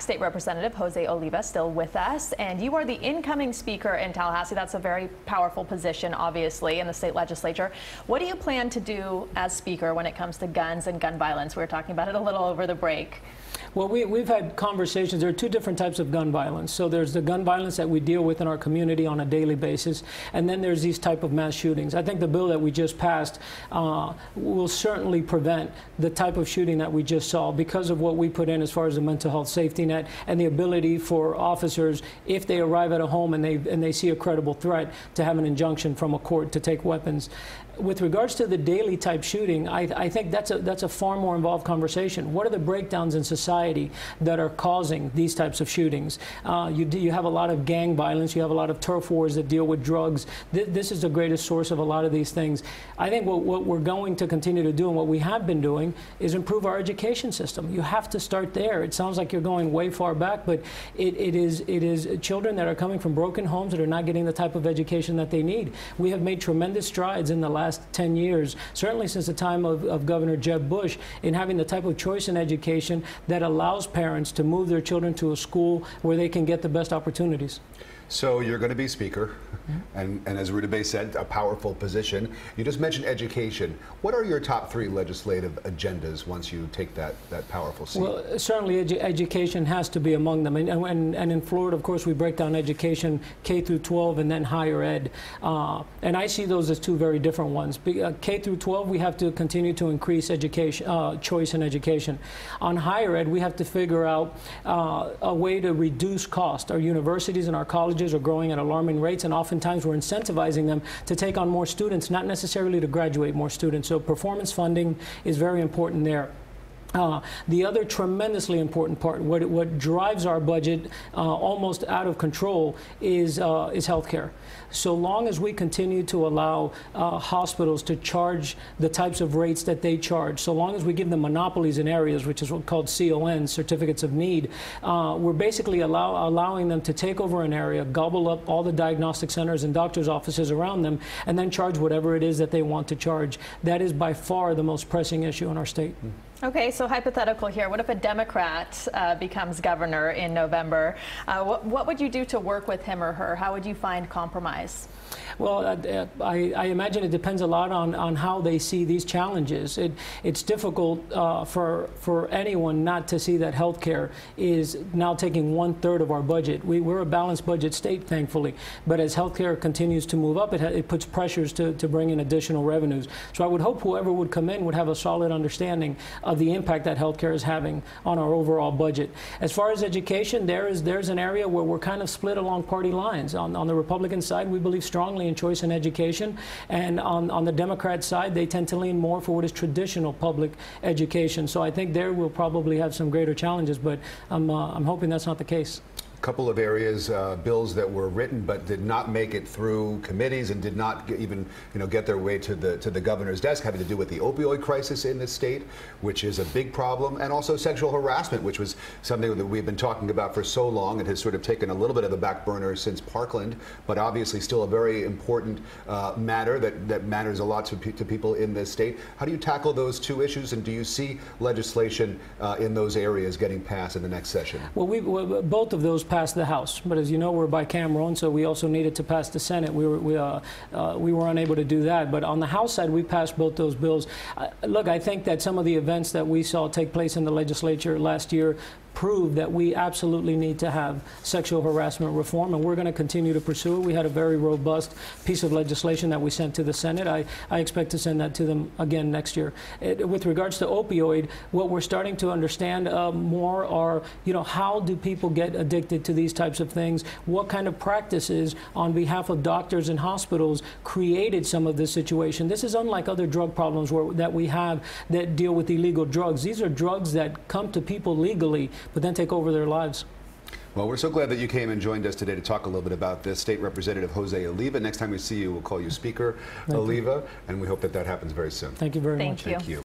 State Representative Jose Oliva still with us, and you are the incoming speaker in Tallahassee. That's a very powerful position, obviously, in the state legislature. What do you plan to do as speaker when it comes to guns and gun violence? We were talking about it a little over the break. Well, we've had conversations. There are two different types of gun violence. So there's the gun violence that we deal with in our community on a daily basis, and then there's these type of mass shootings. I think the bill that we just passed will certainly prevent the type of shooting that we just saw because of what we put in as far as the mental health safety net and the ability for officers, if they arrive at a home and they see a credible threat, to have an injunction from a court to take weapons. With regards to the daily type shooting, I think that's a far more involved conversation. What are the breakdowns in society that are causing these types of shootings? You have a lot of gang violence. You have a lot of turf wars that deal with drugs. This is the greatest source of a lot of these things. I think what we're going to continue to do, and what we have been doing, is improve our education system. You have to start there. It sounds like you're going way far back, but it is children that are coming from broken homes that are not getting the type of education that they need. We have made tremendous strides in the last 10 years, certainly since the time of Governor Jeb Bush, in having the type of choice in education that allows parents to move their children to a school where they can get the best opportunities. So you're going to be speaker, and as Ruta Bay said, a powerful position. You just mentioned education. What are your top 3 legislative agendas once you take that powerful seat? Well, certainly education has to be among them. And in Florida, of course, we break down education K through 12 and then higher ed. And I see those as two very different ones. K through 12, we have to continue to increase education, choice in education. On higher ed, we have to figure out a way to reduce cost. Our universities and our colleges are growing at alarming rates, and oftentimes we're incentivizing them to take on more students, not necessarily to graduate more students. So performance funding is very important there. The other tremendously important part, what drives our budget almost out of control, is healthcare. So long as we continue to allow hospitals to charge the types of rates that they charge, so long as we give them monopolies in areas, which is what's called CONs, certificates of need, we're basically allowing them to take over an area, gobble up all the diagnostic centers and doctors' offices around them, and then charge whatever it is that they want to charge. That is by far the most pressing issue in our state. Okay, so hypothetical here. What if a Democrat becomes governor in November? What would you do to work with him or her? How would you find compromise? Well, I imagine it depends a lot on how they see these challenges. It's difficult for anyone not to see that healthcare is now taking 1/3 of our budget. We're a balanced budget state, thankfully, but as healthcare continues to move up, it puts pressures to bring in additional revenues. So I would hope whoever would come in would have a solid understanding of the impact that healthcare is having on our overall budget. As far as education, there's an area where we're kind of split along party lines. On the Republican side, we believe strongly in choice in education, and on the Democrat side, they tend to lean more for what is traditional public education. So I think there we'll probably have some greater challenges, but I'm hoping that's not the case. Couple of areas, bills that were written but did not make it through committees and did not even get their way to the governor's desk, having to do with the opioid crisis in the state, which is a big problem, and also sexual harassment, which was something that we've been talking about for so long. It has sort of taken a little bit of a back burner since Parkland, but obviously still a very important matter that matters a lot to people in this state. How do you tackle those two issues, and do you see legislation in those areas getting passed in the next session? Well, both of those passed the House, but as you know, we're bicameral, and so we also needed to pass the Senate. We were unable to do that, but on the House side, we passed both those bills. Look, I think that some of the events that we saw take place in the legislature last year prove that we absolutely need to have sexual harassment reform, and we're going to continue to pursue it. We had a very robust piece of legislation that we sent to the Senate. I expect to send that to them again next year. With regards to opioid, what we're starting to understand more are, how do people get addicted to these types of things? What kind of practices on behalf of doctors and hospitals created some of this situation? This is unlike other drug problems that we have that deal with illegal drugs. These are drugs that come to people legally, but then take over their lives. Well, we're so glad that you came and joined us today to talk a little bit about this. State Representative Jose Oliva. Next time we see you, we'll call you Speaker Oliva, and we hope that happens very soon. Thank you very much. Thank you. Thank you.